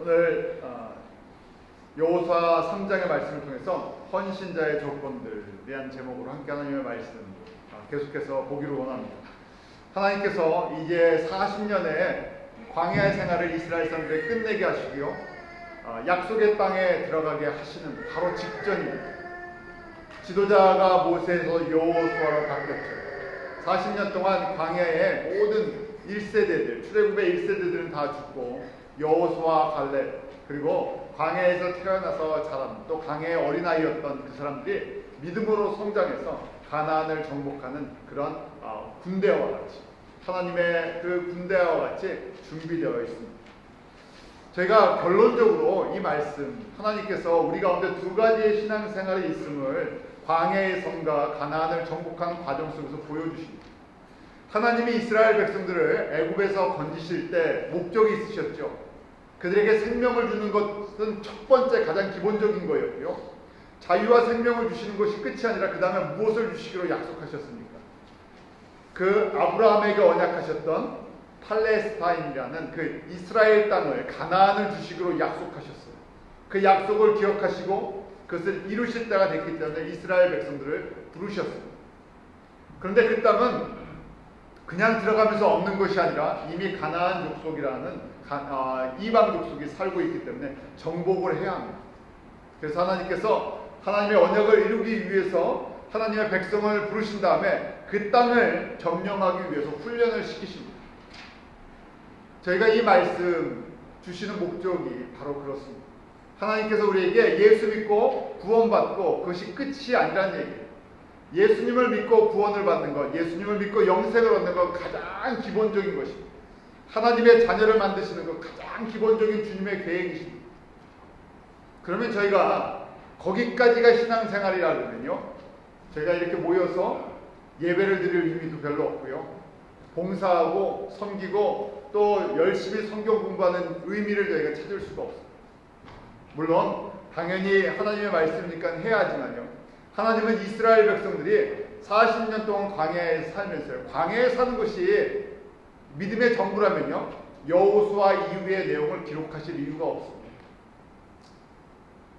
오늘 여호수아 3장의 말씀을 통해서 헌신자의 조건들이라는 제목으로 함께 하나님의 말씀 계속해서 보기를 원합니다. 하나님께서 이제 40년의 광야 생활을 이스라엘 사람들에게 끝내게 하시고요, 약속의 땅에 들어가게 하시는 바로 직전입니다. 지도자가 모세에서 여호수아로 바뀌었죠. 40년 동안 광야의 모든 1세대들, 출애굽의 1세대들은 다 죽고 여호수아, 갈렙, 그리고 광야에서 태어나서 자란 또 광야의 어린아이였던 그 사람들이 믿음으로 성장해서 가나안을 정복하는 그런 군대와 같이, 하나님의 그 군대와 같이 준비되어 있습니다. 저희가 결론적으로 이 말씀, 하나님께서 우리 가운데 두 가지의 신앙생활이 있음을 광야의 성과 가나안을 정복하는 과정 속에서 보여주십니다. 하나님이 이스라엘 백성들을 애굽에서 건지실 때 목적이 있으셨죠. 그들에게 생명을 주는 것은 첫 번째 가장 기본적인 거였고요, 자유와 생명을 주시는 것이 끝이 아니라 그 다음에 무엇을 주시기로 약속하셨습니까? 그 아브라함에게 언약하셨던 팔레스타인이라는 그 이스라엘 땅을, 가나안을 주시기로 약속하셨어요. 그 약속을 기억하시고 그것을 이루실 때가 됐기 때문에 이스라엘 백성들을 부르셨습니다. 그런데 그 땅은 그냥 들어가면서 얻는 것이 아니라 이미 가나안 족속이라는 이방 족속이 살고 있기 때문에 정복을 해야 합니다. 그래서 하나님께서 하나님의 언약을 이루기 위해서 하나님의 백성을 부르신 다음에 그 땅을 점령하기 위해서 훈련을 시키십니다. 저희가 이 말씀 주시는 목적이 바로 그렇습니다. 하나님께서 우리에게 예수 믿고 구원받고 그것이 끝이 아니라는 얘기예요. 예수님을 믿고 구원을 받는 것, 예수님을 믿고 영생을 얻는 것, 가장 기본적인 것입니다. 하나님의 자녀를 만드시는 것, 가장 기본적인 주님의 계획이십니다. 그러면 저희가 거기까지가 신앙생활이라면요, 저희가 이렇게 모여서 예배를 드릴 의미도 별로 없고요, 봉사하고 섬기고 또 열심히 성경 공부하는 의미를 저희가 찾을 수가 없습니다. 물론 당연히 하나님의 말씀이니까 해야 하지만요, 하나님은 이스라엘 백성들이 40년 동안 광야에 살면서요, 광야에 사는 것이 믿음의 전부라면요, 여호수아 이후의 내용을 기록하실 이유가 없습니다.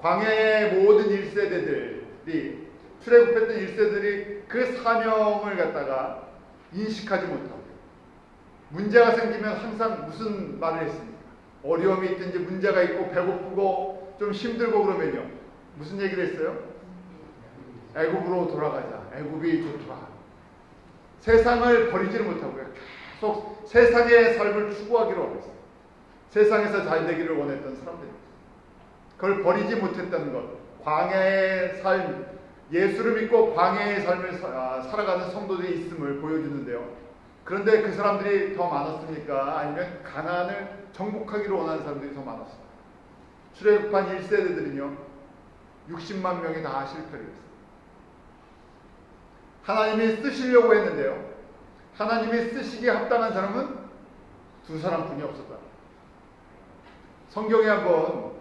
광야의 모든 1세대들이, 출애굽했던 1세들이 그 사명을 갖다가 인식하지 못하고, 문제가 생기면 항상 무슨 말을 했습니까? 어려움이 있든지 문제가 있고 배고프고 좀 힘들고 그러면요, 무슨 얘기를 했어요? 애굽으로 돌아가자. 애굽이 좋더라. 세상을 버리지를 못하고요, 계속 세상의 삶을 추구하기로 하고 있어요. 세상에서 잘 되기를 원했던 사람들입니다. 그걸 버리지 못했다는 것, 광야의 삶, 예수를 믿고 광야의 삶을 살아가는 성도들이 있음을 보여주는데요. 그런데 그 사람들이 더 많았습니까? 아니면 가나안을 정복하기로 원하는 사람들이 더 많았습니까? 출애굽한 1세대들은요 60만 명이 다 실패를 했어요. 하나님이 쓰시려고 했는데요, 하나님이 쓰시기에 합당한 사람은 두 사람뿐이 없었다. 성경에 한번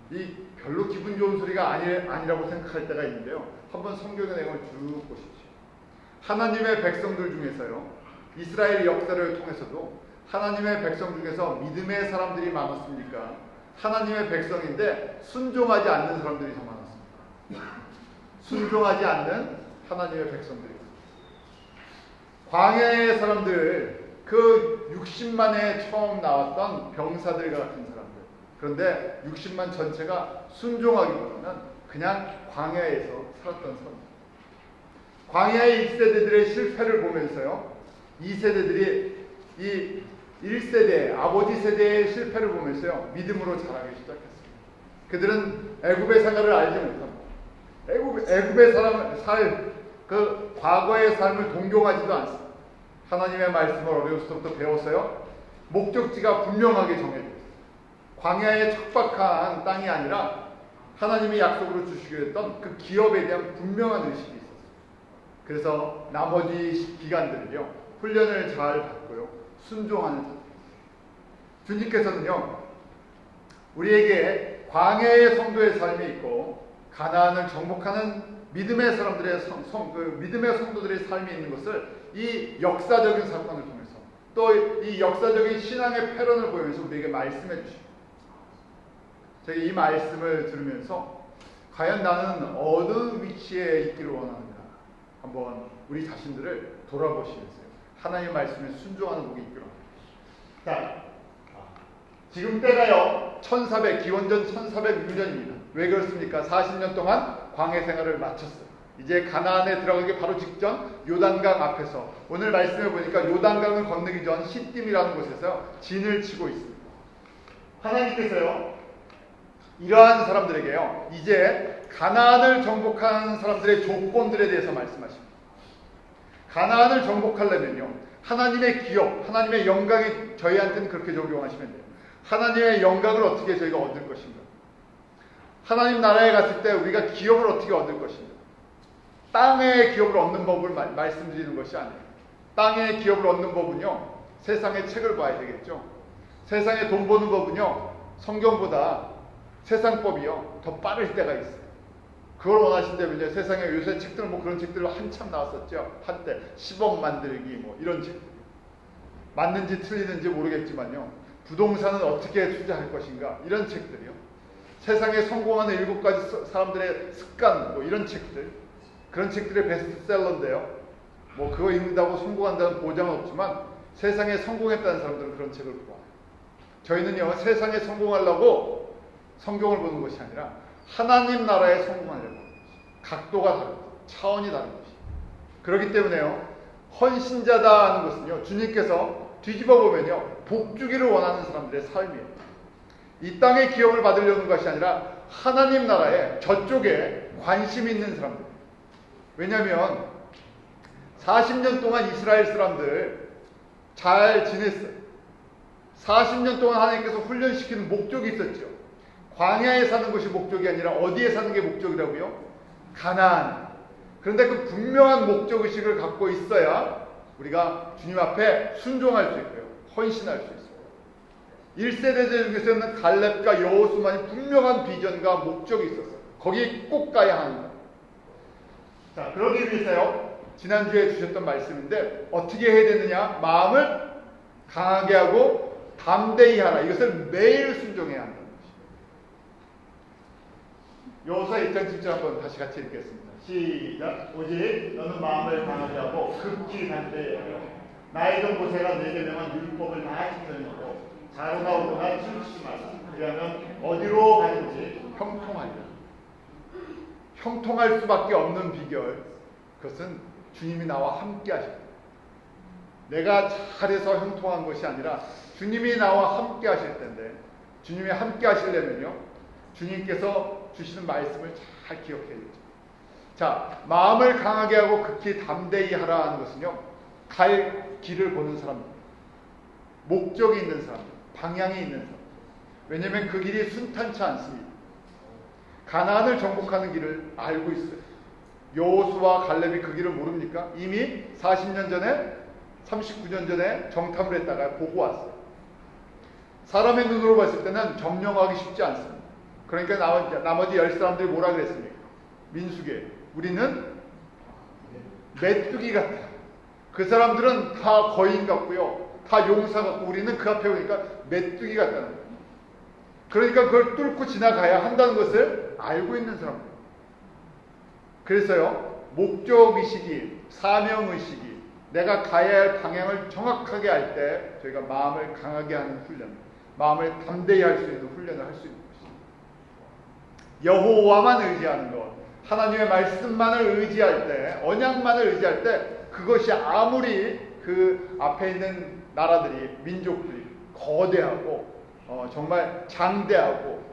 이 별로 기분 좋은 소리가 아니라고 생각할 때가 있는데요, 한번 성경의 내용을 쭉 보십시오. 하나님의 백성들 중에서요, 이스라엘 역사를 통해서도 하나님의 백성 중에서 믿음의 사람들이 많았습니까? 하나님의 백성인데 순종하지 않는 사람들이 더 많았습니다. 순종하지 않는 하나님의 백성들이. 광야의 사람들, 그 60만에 처음 나왔던 병사들 같은 사람들. 그런데 60만 전체가 순종하기보다는 그냥 광야에서 살았던 사람들. 광야의 1세대들의 실패를 보면서요, 2세대들이 이 1세대, 아버지 세대의 실패를 보면서요, 믿음으로 자라기 시작했습니다. 그들은 애굽의 생활을 알지 못합니다. 애굽의 그 과거의 삶을 동경하지도 않습니다. 하나님의 말씀을 어려울 때부터 배웠어요. 목적지가 분명하게 정해져 있어요. 광야의 척박한 땅이 아니라 하나님이 약속으로 주시기로 했던 그 기업에 대한 분명한 의식이 있었어요. 그래서 나머지 기간들은요, 훈련을 잘 받고요, 순종하는 자들. 주님께서는요, 우리에게 광야의 성도의 삶이 있고 가나안을 정복하는 믿음의 사람들의 믿음의 성도들의 삶이 있는 것을 이 역사적인 사건을 통해서 또 이 역사적인 신앙의 패런을 보여서 우리에게 말씀해 주십니다. 제가 이 말씀을 들으면서 과연 나는 어느 위치에 있기를 원하는가 한번 우리 자신들을 돌아보시면서요. 하나님의 말씀에 순종하는 복이 있기를 원합니다. 자, 지금 때가요. 기원전 1406년입니다. 왜 그렇습니까? 40년 동안 광해 생활을 마쳤어요. 이제 가나안에 들어가기 바로 직전 요단강 앞에서 오늘 말씀을 보니까 요단강을 건너기 전 시딤이라는 곳에서 진을 치고 있습니다. 하나님께서요. 이러한 사람들에게요. 이제 가나안을 정복하는 사람들의 조건들에 대해서 말씀하십니다. 가나안을 정복하려면요. 하나님의 기업, 하나님의 영광이 저희한테는 그렇게 적용하시면 돼요. 하나님의 영광을 어떻게 저희가 얻을 것인가? 하나님 나라에 갔을 때 우리가 기업을 어떻게 얻을 것인가? 땅의 기업을 얻는 법을 말씀드리는 것이 아니에요. 땅의 기업을 얻는 법은요. 세상의 책을 봐야 되겠죠. 세상에 돈 버는 법은요. 성경보다 세상법이요. 더 빠를 때가 있어요. 그걸 원하신다면요. 세상에 요새 책들은 뭐 그런 책들이 한참 나왔었죠. 한때 10억 만들기 뭐 이런 책. 맞는지 틀리는지 모르겠지만요. 부동산은 어떻게 투자할 것인가 이런 책들이요. 세상에 성공하는 7가지 사람들의 습관 뭐 이런 책들. 그런 책들의 베스트셀러인데요. 뭐 그거 읽는다고 성공한다는 보장은 없지만 세상에 성공했다는 사람들은 그런 책을 보아요. 저희는요. 세상에 성공하려고 성경을 보는 것이 아니라 하나님 나라에 성공하려고 각도가 다르고 차원이 다른 것이. 그렇기 때문에요. 헌신자다 하는 것은요. 주님께서 뒤집어 보면요. 복주기를 원하는 사람들의 삶이에요. 이 땅의 기업을 받으려는 것이 아니라 하나님 나라에 저쪽에 관심 있는 사람들. 왜냐하면 40년 동안 이스라엘 사람들 잘 지냈어요. 40년 동안 하나님께서 훈련시키는 목적이 있었죠. 광야에 사는 것이 목적이 아니라 어디에 사는 게 목적이라고요? 가나안. 그런데 그 분명한 목적의식을 갖고 있어야 우리가 주님 앞에 순종할 수 있고요. 헌신할 수 있어요. 1세대들 중에서는 갈렙과 여호수만이 분명한 비전과 목적이 있었어요. 거기 꼭 가야 합니다. 자, 그러기 위해서요. 지난주에 주셨던 말씀인데 어떻게 해야 되느냐? 마음을 강하게 하고 담대히 하라. 이것을 매일 순종해야 한다는 것입니다. 여호수아 1장 7절 한번 다시 같이 읽겠습니다. 시작. 오직 너는 마음을 강하게 하고 극히 담대히 하라. 나의 종 모세가 내게 명한 율법을 다 지켜내고 자로나오거나 춤추지 말라. 그러면 어디로 가든지 형통하리라. 형통할 수밖에 없는 비결, 그것은 주님이 나와 함께 하십니다. 내가 잘해서 형통한 것이 아니라 주님이 나와 함께 하실 텐데, 주님이 함께 하시려면요 주님께서 주시는 말씀을 잘 기억해야 되죠. 자, 마음을 강하게 하고 극히 담대히 하라 하는 것은요, 갈 길을 보는 사람들, 목적이 있는 사람들, 방향이 있는 사람들. 왜냐하면 그 길이 순탄치 않습니다. 가나안을 정복하는 길을 알고 있어요. 여호수아와 갈렙이 그 길을 모릅니까? 이미 40년 전에 39년 전에 정탐을 했다가 보고 왔어요. 사람의 눈으로 봤을 때는 점령하기 쉽지 않습니다. 그러니까 나머지 10사람들이 뭐라 그랬습니까? 민수기에 우리는 메뚜기 같다. 그 사람들은 다 거인 같고요, 다 용사 같고 우리는 그 앞에 오니까 메뚜기 같다는 거예요. 그러니까 그걸 뚫고 지나가야 한다는 것을 알고 있는 사람들. 그래서요, 목적의식이, 사명의식이, 내가 가야 할 방향을 정확하게 알 때 저희가 마음을 강하게 하는 훈련, 마음을 담대히 할 수 있는 훈련을 할 수 있는 것입니다. 여호와만 의지하는 것, 하나님의 말씀만을 의지할 때, 언약만을 의지할 때, 그것이 아무리 그 앞에 있는 나라들이, 민족들이 거대하고 정말 장대하고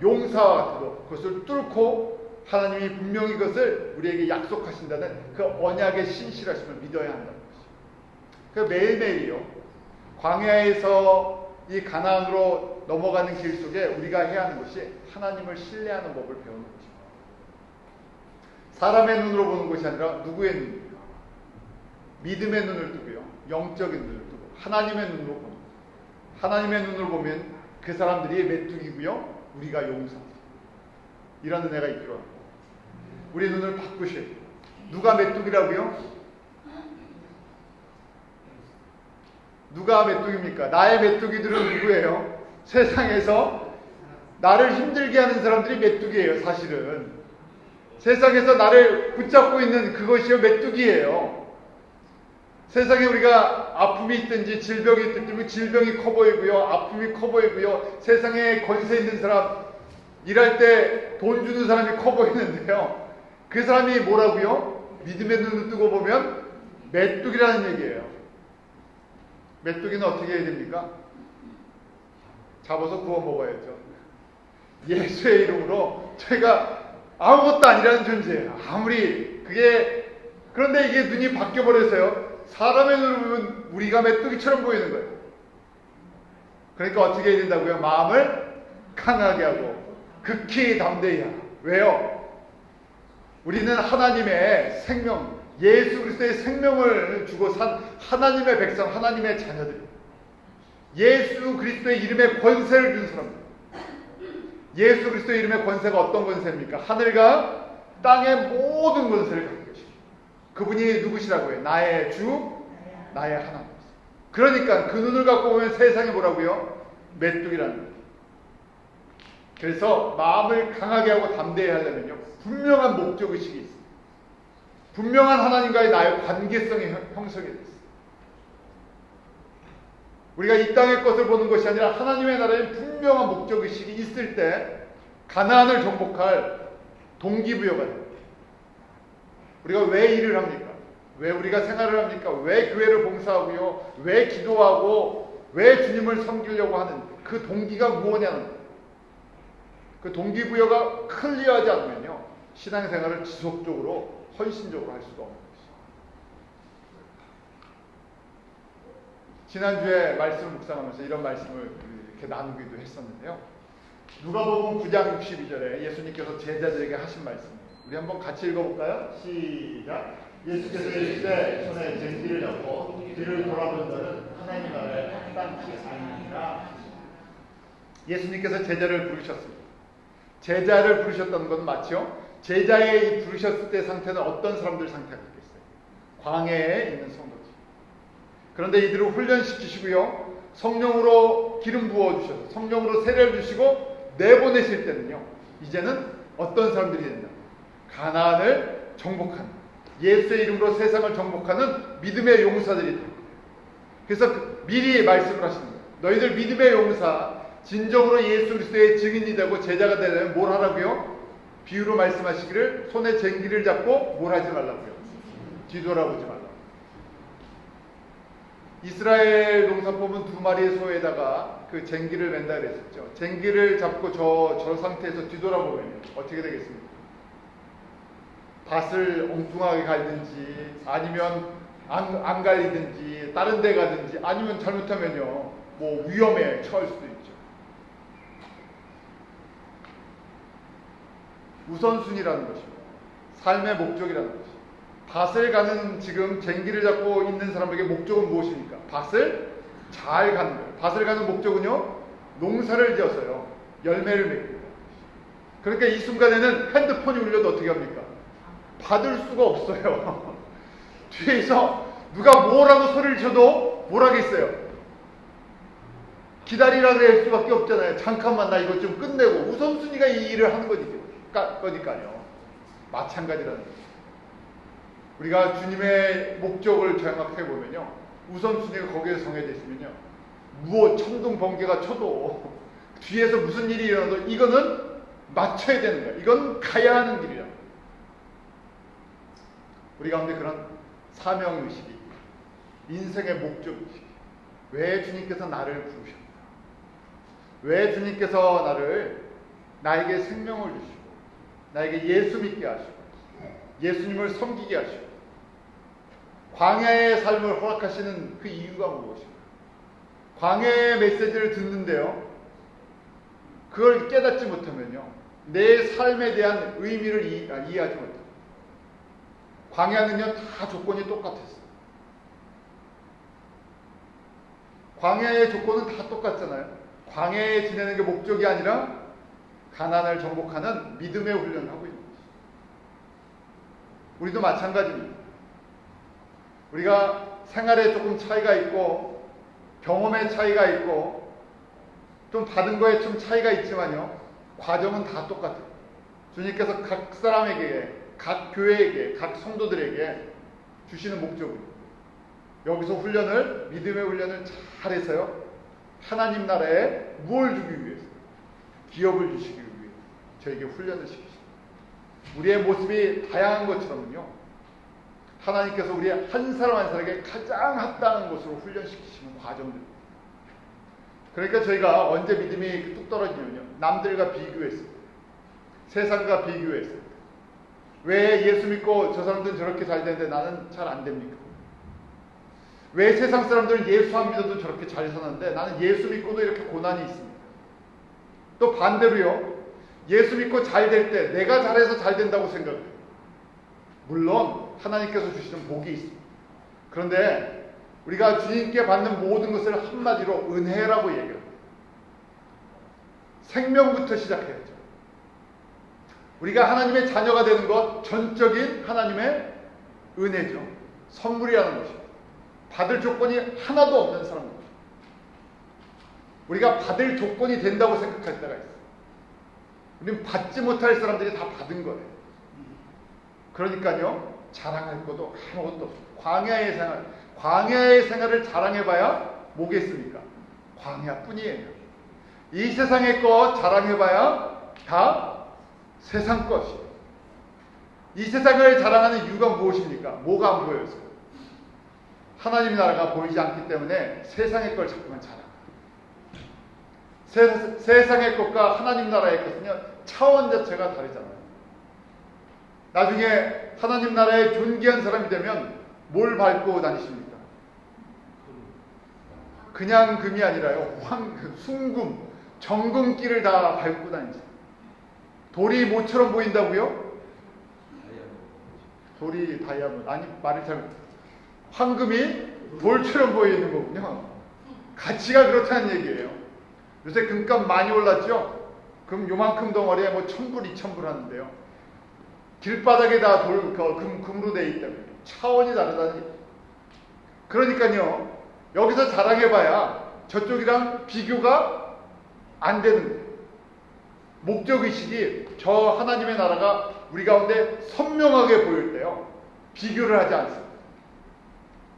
용사와 같아도 그것을 뚫고 하나님이 분명히 그것을 우리에게 약속하신다는 그 언약의 신실하심을 믿어야 한다는 것입니다. 그 매일매일이요, 광야에서 이 가나안으로 넘어가는 길 속에 우리가 해야 하는 것이 하나님을 신뢰하는 법을 배우는 것입니다. 사람의 눈으로 보는 것이 아니라 누구의 눈입니까? 믿음의 눈을 뜨고요, 영적인 눈을 뜨고 하나님의 눈으로 보는 거예요. 하나님의 눈으로 보면 그 사람들이 메뚜기고요, 우리가 용사입니다. 이런 은혜가 있기로 합니다. 우리 눈을 바꾸셔야 돼요. 누가 메뚜기라고요? 누가 메뚜기입니까? 나의 메뚜기들은 누구예요? 세상에서 나를 힘들게 하는 사람들이 메뚜기예요. 사실은 세상에서 나를 붙잡고 있는 그것이요 메뚜기예요. 세상에 우리가 아픔이 있든지 질병이 있든지 질병이 커 보이고요, 아픔이 커 보이고요, 세상에 권세 있는 사람, 일할 때 돈 주는 사람이 커 보이는데요, 그 사람이 뭐라고요? 믿음의 눈을 뜨고 보면 메뚜기라는 얘기예요. 메뚜기는 어떻게 해야 됩니까? 잡아서 구워 먹어야죠. 예수의 이름으로 저희가 아무것도 아니라는 존재예요. 아무리 그런데 이게 눈이 바뀌어 버려서요, 사람의 눈을 보면 우리가 메뚜기처럼 보이는 거예요. 그러니까 어떻게 해야 된다고요? 마음을 강하게 하고 극히 담대히 하라. 왜요? 우리는 하나님의 생명, 예수 그리스도의 생명을 주고 산 하나님의 백성, 하나님의 자녀들, 예수 그리스도의 이름에 권세를 준 사람들. 예수 그리스도의 이름의 권세가 어떤 권세입니까? 하늘과 땅의 모든 권세를 갖고 계십니다. 그분이 누구시라고요? 나의 주, 나의 하나님. 그러니까 그 눈을 갖고 보면 세상이 뭐라고요? 메뚜기라는 거예요. 그래서 마음을 강하게 하고 담대히 하려면요, 분명한 목적의식이 있습니다. 분명한 하나님과의 나의 관계성이 형성이 됐어요. 우리가 이 땅의 것을 보는 것이 아니라 하나님의 나라에 분명한 목적의식이 있을 때 가나안을 정복할 동기부여가 됩니다. 우리가 왜 일을 합니까? 왜 우리가 생활을 합니까? 왜 교회를 봉사하고요? 왜 기도하고 왜 주님을 섬기려고 하는 그 동기가 무엇냐는 거예요. 그 동기부여가 클리어하지 않으면요, 신앙생활을 지속적으로 헌신적으로 할 수가 없는 것이죠. 지난주에 말씀을 묵상하면서 이런 말씀을 이렇게 나누기도 했었는데요, 누가복음 9장 62절에 예수님께서 제자들에게 하신 말씀이에요. 우리 한번 같이 읽어볼까요? 시작. 예수께서 이르시되 손에 쟁기를 잡고 뒤를 돌아본 자는 하나님 나라에 합당치 아니니라. 예수님께서 제자를 부르셨습니다. 제자를 부르셨다는 건 마치요, 제자의 부르셨을 때 상태는 어떤 사람들 상태 같겠어요? 광야에 있는 성도들. 그런데 이들을 훈련시키시고요, 성령으로 기름 부어주셔서 성령으로 세례를 주시고 내보내실 때는요, 이제는 어떤 사람들이 된다? 가나안을 정복하는, 예수의 이름으로 세상을 정복하는 믿음의 용사들이 됩니다. 그래서 미리 말씀을 하십니다. 너희들 믿음의 용사, 진정으로 예수 그리스도의 증인이 되고 제자가 되려면 뭘 하라고요? 비유로 말씀하시기를 손에 쟁기를 잡고 뭘 하지 말라고요? 뒤돌아보지 말라고. 이스라엘 농사법은 2마리의 소에다가 그 쟁기를 맨다 그랬었죠. 쟁기를 잡고 저 상태에서 뒤돌아보면 어떻게 되겠습니까? 밭을 엉뚱하게 갈든지, 아니면 안 갈리든지, 다른 데 가든지, 아니면 잘못하면요, 뭐 위험에 처할 수도 있죠. 우선순위라는 것입니다. 삶의 목적이라는 것입니다. 밭을 가는, 지금 쟁기를 잡고 있는 사람에게 목적은 무엇입니까? 밭을 잘 가는 거예요. 밭을 가는 목적은요, 농사를 지어서요, 열매를 맺습니다. 그러니까 이 순간에는 핸드폰이 울려도 어떻게 합니까? 받을 수가 없어요. 뒤에서 누가 뭐라고 소리를 쳐도 뭘 하겠어요? 기다리라 그럴 수밖에 없잖아요. 잠깐만, 나 이것 좀 끝내고. 우선순위가 이 일을 하는 거니까요. 마찬가지라는 거죠. 우리가 주님의 목적을 정확하게 보면요, 우선순위가 거기에 정해져 있으면요, 천둥 번개가 쳐도 뒤에서 무슨 일이 일어나도 이거는 맞춰야 되는 거야. 이건 가야 하는 길이야. 우리 가운데 그런 사명의식이, 인생의 목적의식이, 왜 주님께서 나를 부르셨나, 왜 주님께서 나에게 생명을 주시고 나에게 예수 믿게 하시고 예수님을 섬기게 하시고 광야의 삶을 허락하시는 그 이유가 무엇인가? 광야의 메시지를 듣는데요, 그걸 깨닫지 못하면요, 내 삶에 대한 의미를 이해하지 못합니다. 광야는요, 다 조건이 똑같았어요. 광야의 조건은 다 똑같잖아요. 광야에 지내는 게 목적이 아니라 가나안을 정복하는 믿음의 훈련을 하고 있는 것이죠. 우리도 마찬가지입니다. 우리가 생활에 조금 차이가 있고 경험의 차이가 있고 좀 받은 거에 좀 차이가 있지만요, 과정은 다 똑같아요. 주님께서 각 사람에게, 각 교회에게, 각 성도들에게 주시는 목적은 여기서 훈련을, 믿음의 훈련을 잘해서요, 하나님 나라에 무엇을 주기 위해서? 기업을 주시기 위해 저에게 훈련을 시키십니다. 우리의 모습이 다양한 것처럼요, 하나님께서 우리의 한 사람 한 사람에게 가장 합당한 것으로 훈련시키시는 과정들입니다. 그러니까 저희가 언제 믿음이 뚝 떨어지냐면요, 남들과 비교했을 때, 세상과 비교했을 때, 왜 예수 믿고 저 사람들은 저렇게 잘 되는데 나는 잘 안 됩니까? 왜 세상 사람들은 예수 안 믿어도 저렇게 잘 사는데 나는 예수 믿고도 이렇게 고난이 있습니다. 또 반대로요, 예수 믿고 잘 될 때 내가 잘해서 잘 된다고 생각해요. 물론 하나님께서 주시는 복이 있습니다. 그런데 우리가 주님께 받는 모든 것을 한마디로 은혜라고 얘기합니다. 생명부터 시작해야죠. 우리가 하나님의 자녀가 되는 것, 전적인 하나님의 은혜죠. 선물이라는 것입니다. 받을 조건이 하나도 없는 사람입니다. 우리가 받을 조건이 된다고 생각할 때가 있어요. 우리는 받지 못할 사람들이 다 받은 거예요. 그러니까요, 자랑할 것도 아무것도 없어요. 광야의 생활을 자랑해봐야 뭐겠습니까? 광야뿐이에요. 이 세상의 것 자랑해봐야 다 세상 것이에요. 이 세상을 자랑하는 이유가 무엇입니까? 뭐가 안 보여서? 하나님 나라가 보이지 않기 때문에 세상의 걸 자꾸만 자랑해요. 세상의 것과 하나님 나라의 것은요, 차원 자체가 다르잖아요. 나중에 하나님 나라의 존귀한 사람이 되면 뭘 밟고 다니십니까? 그냥 금이 아니라요, 순금, 정금길을 다 밟고 다니죠. 돌이 뭐처럼 보인다고요? 돌이 다이아몬드, 아니 말을 잘못, 황금이 돌처럼 보이는 거군요. 가치가 그렇다는 얘기예요. 요새 금값 많이 올랐죠? 금 요만큼 덩어리에 뭐 1000불, 2000불 하는데요. 길바닥에 다 금으로 돼 있다고요. 차원이 다르다는 얘기예요. 그러니까요, 여기서 자랑해봐야 저쪽이랑 비교가 안 되는 거예요. 목적의식이 저 하나님의 나라가 우리 가운데 선명하게 보일 때요, 비교를 하지 않습니다.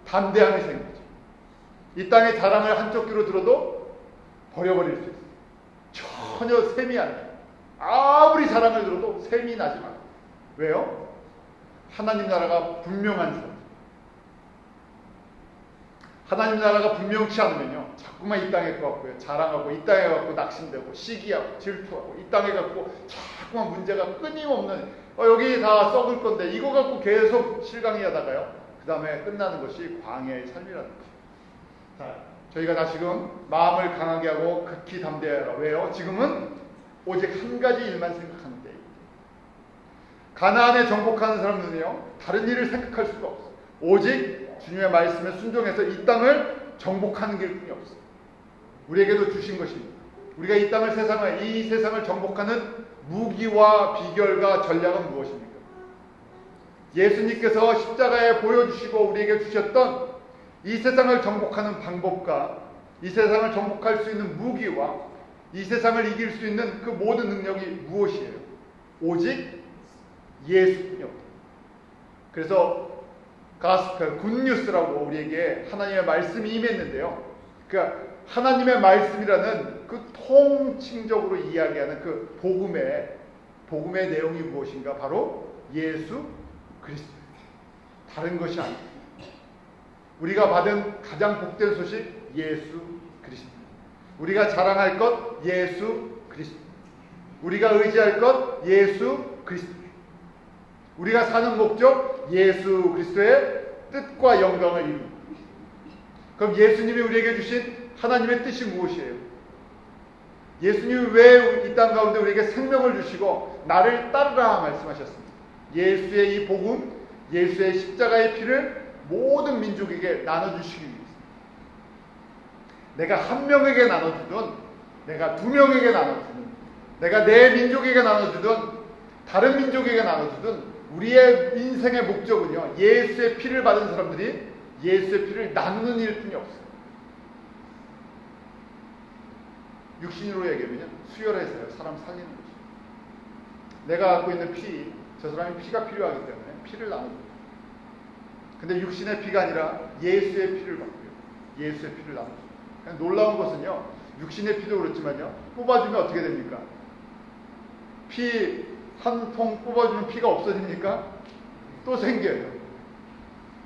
담대함이 생기죠. 이 땅의 자랑을 한쪽 귀로 들어도 버려버릴 수 있어요. 전혀 셈이 안 나요. 아무리 자랑을 들어도 셈이 나지 말아요. 왜요? 하나님 나라가 분명한 사람. 하나님 나라가 분명치 않으면요, 자꾸만 이 땅에 갖고 자랑하고, 이 땅에 갖고 낙심되고, 시기하고, 질투하고, 이 땅에 갖고 자꾸만 문제가 끊임없는, 여기 다 썩을 건데 이거 갖고 계속 실강이 하다가요, 그 다음에 끝나는 것이 광야의 삶이라는 거죠. 자, 저희가 다시금 마음을 강하게 하고 극히 담대하라. 왜요? 지금은 오직 한 가지 일만 생각하는 때예요. 가나안에 정복하는 사람들은요, 다른 일을 생각할 수가 없어요. 오직 주님의 말씀에 순종해서 이 땅을 정복하는 길뿐이 없어요. 우리에게도 주신 것입니다. 우리가 이 땅을, 이 세상을 정복하는 무기와 비결과 전략은 무엇입니까? 예수님께서 십자가에 보여주시고 우리에게 주셨던 이 세상을 정복하는 방법과 이 세상을 정복할 수 있는 무기와 이 세상을 이길 수 있는 그 모든 능력이 무엇이에요? 오직 예수뿐이 없다. 그래서 굿뉴스라고 우리에게 하나님의 말씀이 임했는데요, 그러니까 하나님의 말씀이라는 그 통칭적으로 이야기하는 그 복음의 내용이 무엇인가? 바로 예수 그리스도. 다른 것이 아닙니다. 우리가 받은 가장 복된 소식, 예수 그리스도. 우리가 자랑할 것, 예수 그리스도. 우리가 의지할 것, 예수 그리스도. 우리가 사는 목적, 예수 그리스도의 뜻과 영광을 이루는 것. 그럼 예수님이 우리에게 주신 하나님의 뜻이 무엇이에요? 예수님이 왜 이 땅 가운데 우리에게 생명을 주시고 나를 따르라 말씀하셨습니다. 예수의 이 복음, 예수의 십자가의 피를 모든 민족에게 나눠주시기 위해서. 내가 한 명에게 나눠주든, 내가 두 명에게 나눠주든, 내가 내 민족에게 나눠주든, 다른 민족에게 나눠주든, 우리의 인생의 목적은요, 예수의 피를 받은 사람들이 예수의 피를 나누는 일뿐이 없어요. 육신으로 얘기하면 수혈해서요, 사람 살리는 거죠. 내가 갖고 있는 피, 저 사람이 피가 필요하기 때문에 피를 나눠줘요. 근데 육신의 피가 아니라 예수의 피를 받고요. 예수의 피를 나눠줘요. 놀라운 것은요, 육신의 피도 그렇지만요, 뽑아주면 어떻게 됩니까? 피 한 통 뽑아주면 피가 없어집니까? 또 생겨요.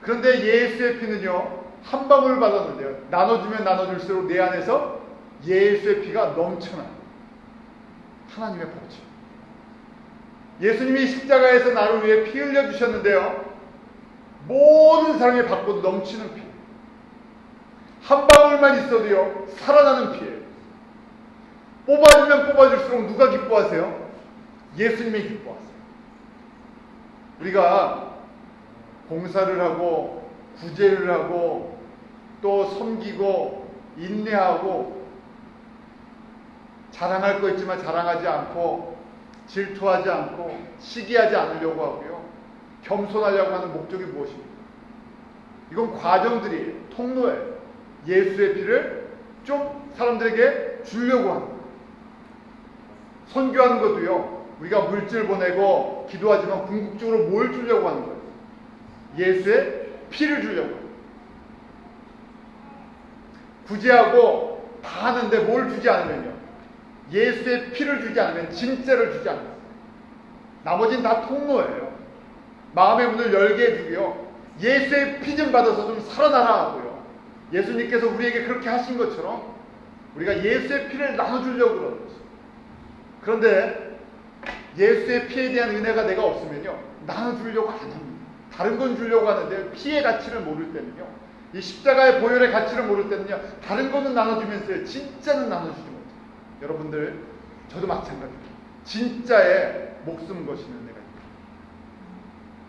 그런데 예수의 피는요, 한 방울 받았는데요, 나눠주면 나눠줄수록 내 안에서 예수의 피가 넘쳐나요. 하나님의 법칙. 예수님이 십자가에서 나를 위해 피 흘려주셨는데요, 모든 사람이 받고도 넘치는 피. 한 방울만 있어도요, 살아나는 피예요. 뽑아주면 뽑아줄수록 누가 기뻐하세요? 예수님이 기뻐하세요. 우리가 봉사를 하고 구제를 하고 또 섬기고 인내하고 자랑할 거 있지만 자랑하지 않고 질투하지 않고 시기하지 않으려고 하고요, 겸손하려고 하는 목적이 무엇입니까? 이건 과정들이에요. 통로예요. 예수의 피를 좀 사람들에게 주려고 하는 거예요. 선교하는 것도요, 우리가 물질 보내고 기도하지만 궁극적으로 뭘 주려고 하는 거예요? 예수의 피를 주려고 해요. 구제하고 다 하는데 뭘 주지 않으면요, 예수의 피를 주지 않으면, 진짜를 주지 않아요. 나머지는 다 통로예요. 마음의 문을 열게 해주고요, 예수의 피 좀 받아서 좀 살아나라 하고요, 예수님께서 우리에게 그렇게 하신 것처럼 우리가 예수의 피를 나눠주려고 그러는 거죠. 그런데 예수의 피에 대한 은혜가 내가 없으면요, 나눠주려고 안 합니다. 다른 건 주려고 하는데 피의 가치를 모를 때는요, 이 십자가의 보혈의 가치를 모를 때는요, 다른 거는 나눠주면서요, 진짜는 나눠주지 못해요. 여러분들, 저도 마찬가지입니다. 진짜의 목숨 거시는 은혜가 있습니다.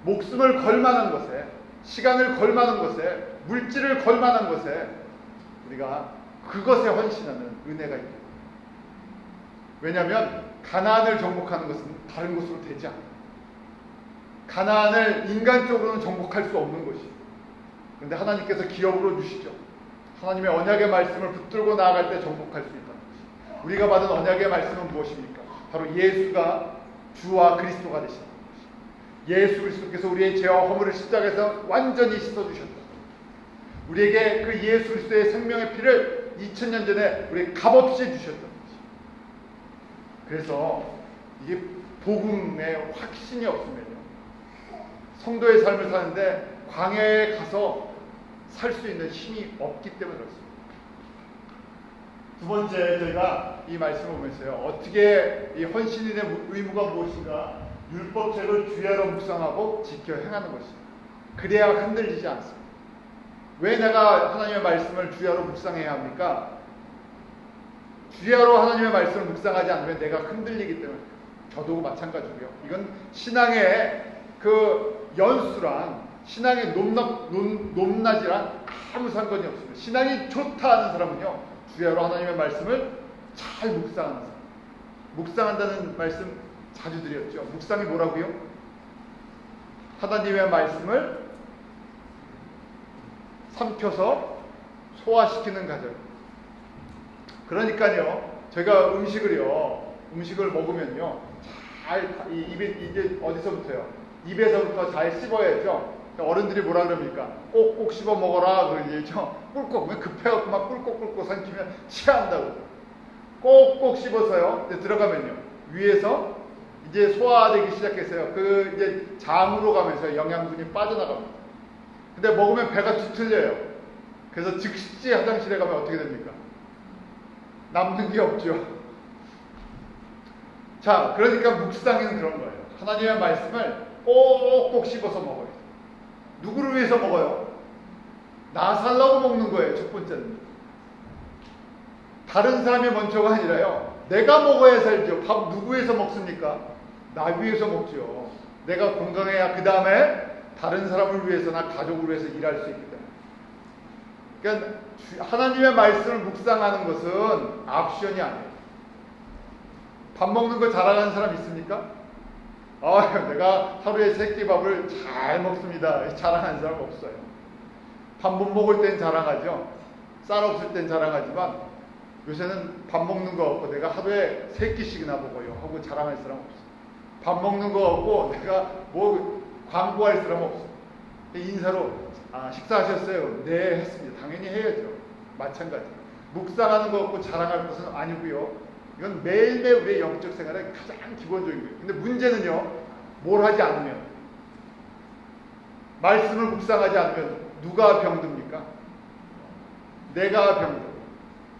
목숨을 걸 만한 것에, 시간을 걸 만한 것에, 물질을 걸 만한 것에 우리가 그것에 헌신하는 은혜가 있다. 왜냐하면 가나안을 정복하는 것은 다른 것으로 되지 않아요. 가나안을 인간적으로는 정복할 수 없는 것이에요. 그런데 하나님께서 기업으로 주시죠. 하나님의 언약의 말씀을 붙들고 나아갈 때 정복할 수 있다는 것이에요. 우리가 받은 언약의 말씀은 무엇입니까? 바로 예수가 주와 그리스도가 되시는 것이에요. 예수 그리스도께서 우리의 죄와 허물을 십자가에서 완전히 씻어주셨다. 우리에게 그 예수 그리스도의 생명의 피를 2000년 전에 우리 값없이 주셨다. 그래서 이게 복음의 확신이 없으면요, 성도의 삶을 사는데 광야에 가서 살 수 있는 힘이 없기 때문에 그렇습니다. 두 번째, 저희가 이 말씀을 보면서요, 어떻게 이 헌신인의 의무가 무엇인가, 율법책을 주야로 묵상하고 지켜 행하는 것입니다. 그래야 흔들리지 않습니다. 왜 내가 하나님의 말씀을 주야로 묵상해야 합니까? 주야로 하나님의 말씀을 묵상하지 않으면 내가 흔들리기 때문에. 저도 마찬가지고요. 이건 신앙의 그 연수랑 신앙의 높낮이랑 아무 상관이 없습니다. 신앙이 좋다 하는 사람은요, 주야로 하나님의 말씀을 잘 묵상하는 사람. 묵상한다는 말씀 자주 드렸죠. 묵상이 뭐라고요? 하나님의 말씀을 삼켜서 소화시키는 과정. 그러니까요, 저희가 음식을 먹으면요, 잘 입에 이제 어디서부터요? 입에서부터 잘 씹어야죠. 어른들이 뭐라 그럽니까? 꼭꼭 씹어 먹어라 그러죠. 꿀꺽, 급해갖고 막 꿀꺽꿀꺽 삼키면 취한다고. 꼭꼭 씹어서요, 이제 들어가면요, 위에서 이제 소화되기 시작했어요. 그 이제 장으로 가면서 영양분이 빠져나갑니다. 근데 먹으면 배가 뒤틀려요. 그래서 즉시 화장실에 가면 어떻게 됩니까? 남는 게 없죠. 자, 그러니까 묵상에는 그런 거예요. 하나님의 말씀을 꼭꼭 씹어서 먹어요. 누구를 위해서 먹어요? 나 살라고 먹는 거예요. 첫 번째는. 다른 사람이 먼저가 아니라요, 내가 먹어야 살죠. 밥 누구 위해서 먹습니까? 나 위해서 먹죠. 내가 건강해야 그 다음에 다른 사람을 위해서나 가족을 위해서 일할 수 있기 때문에. 그러니까 하나님의 말씀을 묵상하는 것은 액션이 아니에요. 밥 먹는 거 자랑하는 사람 있습니까? 내가 하루에 3끼 밥을 잘 먹습니다. 자랑하는 사람 없어요. 밥 못 먹을 땐 자랑하죠. 쌀 없을 땐 자랑하지만 요새는 밥 먹는 거 없고 내가 하루에 3끼씩이나 먹어요 하고 자랑할 사람 없어요. 밥 먹는 거 없고 내가 뭐 광고할 사람 없어. 인사로 식사하셨어요? 네, 했습니다. 당연히 해야죠. 마찬가지. 묵상하는 거 없고 자랑할 것은 아니고요. 이건 매일매일 우리의 영적 생활의 가장 기본적인 거예요. 근데 문제는요, 뭘 하지 않으면, 말씀을 묵상하지 않으면 누가 병듭니까? 내가 병들고,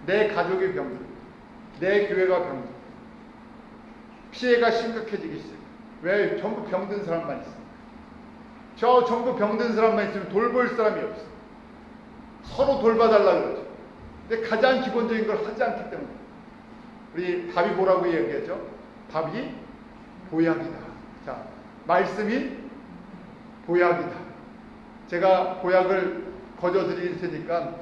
내 가족이 병들고, 내 교회가 병들고, 피해가 심각해지기 시작해요. 왜? 전부 병든 사람만 있어요. 저 전부 병든 사람만 있으면 돌볼 사람이 없어요. 서로 돌봐달라고 그러죠. 근데 가장 기본적인 걸 하지 않기 때문에. 우리 답이 뭐라고 얘기했죠? 답이 보약이다. 자, 말씀이 보약이다. 제가 보약을 거저 드릴 테니까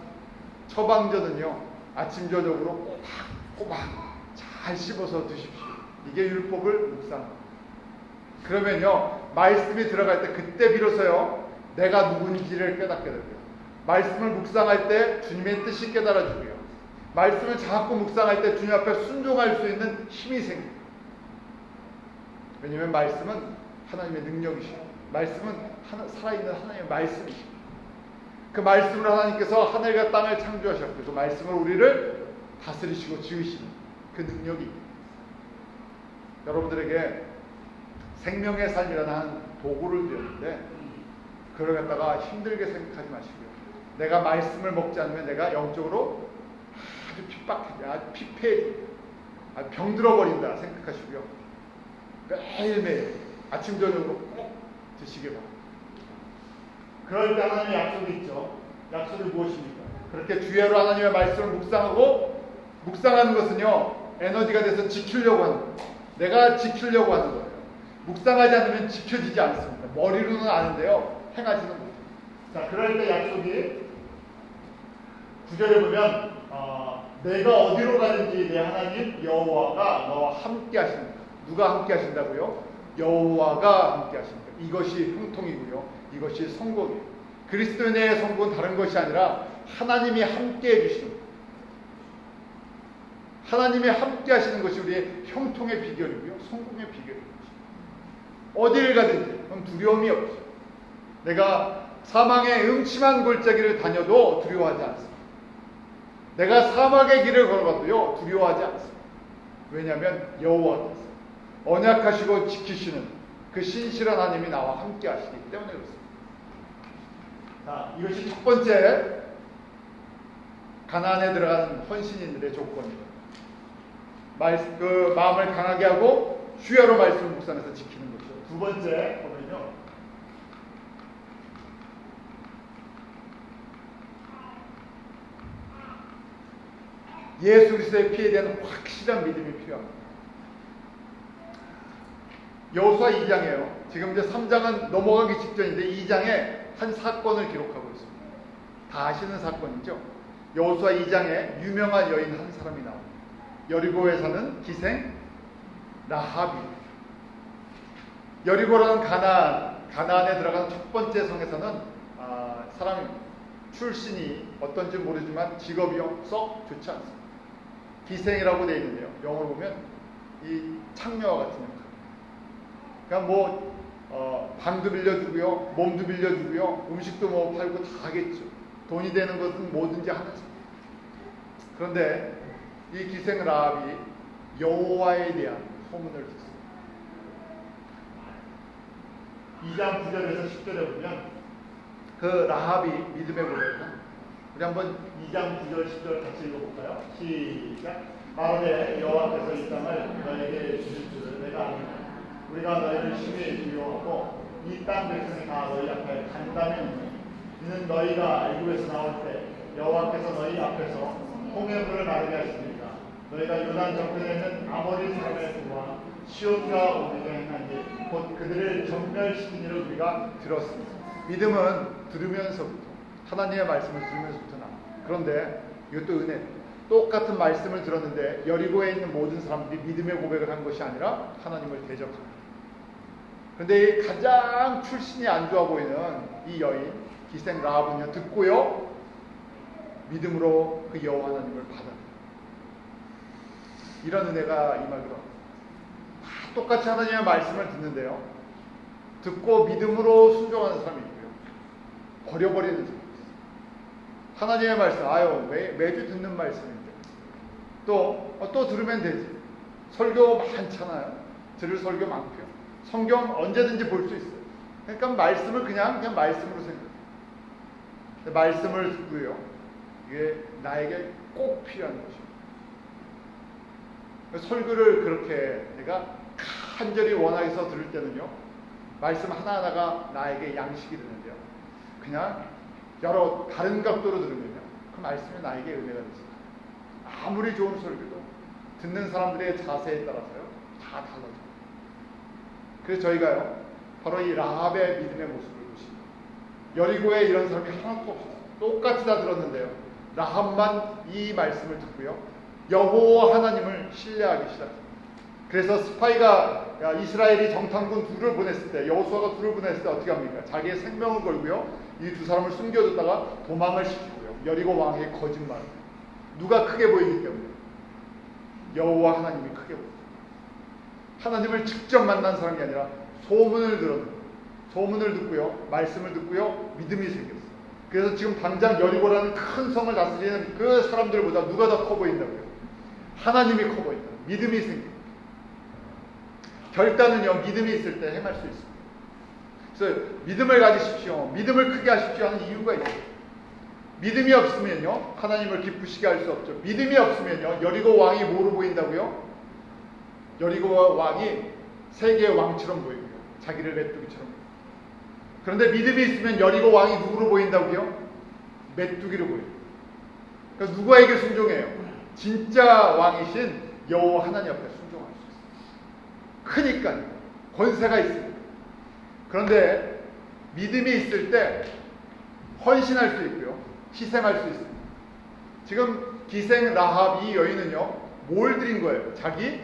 처방전은요, 아침 저녁으로 꼬박꼬박 잘 씹어서 드십시오. 이게 율법을 묵상합니다. 그러면요, 말씀이 들어갈 때 그때 비로소요, 내가 누군지를 깨닫게 됩니다. 말씀을 묵상할 때 주님의 뜻이 깨달아지고요, 말씀을 자꾸 묵상할 때 주님 앞에 순종할 수 있는 힘이 생깁니다. 왜냐하면 말씀은 하나님의 능력이시고, 말씀은 살아있는 하나님의 말씀이시고, 그 말씀으로 하나님께서 하늘과 땅을 창조하셨고, 그 말씀으로 우리를 다스리시고 지으시는 그 능력이 여러분들에게 생명의 삶이라는 한 도구를 드렸는데, 그걸 갖다가 힘들게 생각하지 마시고요, 내가 말씀을 먹지 않으면 내가 영적으로 아주 핍박해져, 아주 피폐해져, 아주 병들어버린다 생각하시고요, 매일매일 아침 저녁으로 꼭 드시기 바랍니다. 그럴 때 하나님의 약속이 있죠. 약속이 무엇입니까? 그렇게 주야로 하나님의 말씀을 묵상하고, 묵상하는 것은요, 에너지가 돼서 지키려고 하는 거예요. 내가 지키려고 하는 거예요. 묵상하지 않으면 지켜지지 않습니다. 머리로는 아는데요, 행하지는 못해요. 자, 그럴 때 약속이 9절에 보면 내가 어디로 가든지 내 하나님 여호와가 너와 함께 하십니다. 누가 함께 하신다고요? 여호와가 함께 하십니다. 이것이 형통이고요, 이것이 성공이에요. 그리스도인의 성공은 다른 것이 아니라 하나님이 함께 해주시는 거예요. 하나님이 함께 하시는 것이 우리의 형통의 비결이고요, 성공의 비결입니다. 어딜 가든지 그럼 두려움이 없죠. 내가 사망의 음침한 골짜기를 다녀도 두려워하지 않습니다. 내가 사막의 길을 걸어가도요, 두려워하지 않습니다. 왜냐하면 여호와께서 언약하시고 지키시는 그 신실한 하나님이 나와 함께 하시기 때문에 그렇습니다. 자, 이것이 첫 번째 가나안에 들어가는 헌신인들의 조건입니다. 그 마음을 강하게 하고 주야로 말씀을 묵상해서 지키는 거죠. 두 번째 보면요, 예수 그리스도의 피에 대한 확실한 믿음이 필요합니다. 여호수아 2장이에요. 지금 이제 3장은 넘어가기 직전인데 2장에 한 사건을 기록하고 있습니다. 다 아시는 사건이죠. 여호수아 2장에 유명한 여인 한 사람이 나옵니다. 여리고에 사는 기생 라합입니다. 여리고라는 가나안에 들어간 첫 번째 성에서는 사람 출신이 어떤지 모르지만 직업이 썩 좋지 않습니다. 기생이라고 되어 있는데요, 영어로 보면 이 창녀와 같은 역할. 그러니까 방도 빌려주고요, 몸도 빌려주고요, 음식도 뭐 팔고 다 하겠죠. 돈이 되는 것은 뭐든지 하겠죠. 그런데 이 기생 라합이 여호와에 대한 소문을 듣습니다. 2장 9절에서 10절에 보면 그 라합이 믿음의 고백은, 우리 한번 2장 9절 10절 같이 읽어볼까요? 시작. 마르되 여호와께서 이 땅을 너에게 주실 줄을 내가 압니다. 우리가 너희를 심히 두려워하고 이 땅 백성이 다 너희 앞에 간담이 이는 너희가 애굽에서 나올 때 여호와께서 너희 앞에서 홍해물을 마르게 하시니까 너희가 요단 저편에 있는 아모리 사람의 부와 시온과 오미가 행한 일 곧 그들을 전멸시킨 일을 우리가 들었습니다. 믿음은 들으면서부터, 하나님의 말씀을 들으면서부터 나옵니다. 그런데 이것도 은혜, 똑같은 말씀을 들었는데 여리고에 있는 모든 사람들이 믿음의 고백을 한 것이 아니라 하나님을 대적합니다. 그런데 이 가장 출신이 안 좋아 보이는 이 여인 기생 라합은요, 듣고요 믿음으로 그 여호와 하나님을 받아들여요. 이런 은혜가 임하기로 합니다. 똑같이 하나님의 말씀을 듣는데요. 듣고 믿음으로 순종하는 사람이 있고요. 버려버리는 사람이 있어요. 하나님의 말씀, 매주 듣는 말씀인데 또 들으면 되지. 설교 많잖아요. 들을 설교 많고요. 성경 언제든지 볼 수 있어요. 그러니까 말씀을 그냥 말씀으로 생각해요. 말씀을 듣고요. 이게 나에게 꼭 필요한 것입니다. 설교를 그렇게 내가 간절히 원하여서 들을 때는요, 말씀 하나하나가 나에게 양식이 되는데요. 그냥 여러 다른 각도로 들으면요, 그 말씀이 나에게 은혜가 되죠. 아무리 좋은 설교도 듣는 사람들의 자세에 따라서요, 다 달라져요. 그래서 저희가요, 바로 이 라합의 믿음의 모습을 보십니다. 여리고에 이런 사람이 하나도 없었어요. 똑같이 다 들었는데요, 라합만 이 말씀을 듣고요, 여호와 하나님을 신뢰하기 시작합니다. 그래서 스파이가 이스라엘이 정탐군 둘을 보냈을 때, 여호수아가 둘을 보냈을 때 어떻게 합니까? 자기의 생명을 걸고요, 이 두 사람을 숨겨줬다가 도망을 시키고요, 여리고 왕의 거짓말. 누가 크게 보이기 때문에? 여호와 하나님이 크게 보여요. 하나님을 직접 만난 사람이 아니라 소문을 들었는데, 소문을 듣고요, 말씀을 듣고요, 믿음이 생겼어요. 그래서 지금 당장 여리고라는 큰 성을 다스리는 그 사람들보다 누가 더 커 보인다고요? 하나님이 커 보인다. 믿음이 생깁니다. 결단은요, 믿음이 있을 때 행할 수 있습니다. 그래서 믿음을 가지십시오, 믿음을 크게 하십시오 하는 이유가 있어요. 믿음이 없으면요, 하나님을 기쁘시게 할 수 없죠. 믿음이 없으면요, 여리고 왕이 뭐로 보인다고요? 여리고 왕이 세계의 왕처럼 보이고요, 자기를 메뚜기처럼 보여요. 그런데 믿음이 있으면 여리고 왕이 누구로 보인다고요? 메뚜기로 보여요. 그러니까 누구에게 순종해요? 진짜 왕이신 여호와 하나님 앞에 순종할 수 있어요. 크니까요, 권세가 있습니다. 그런데 믿음이 있을 때 헌신할 수 있고요, 희생할 수 있습니다. 지금 기생 라합 이 여인은요, 뭘 드린 거예요? 자기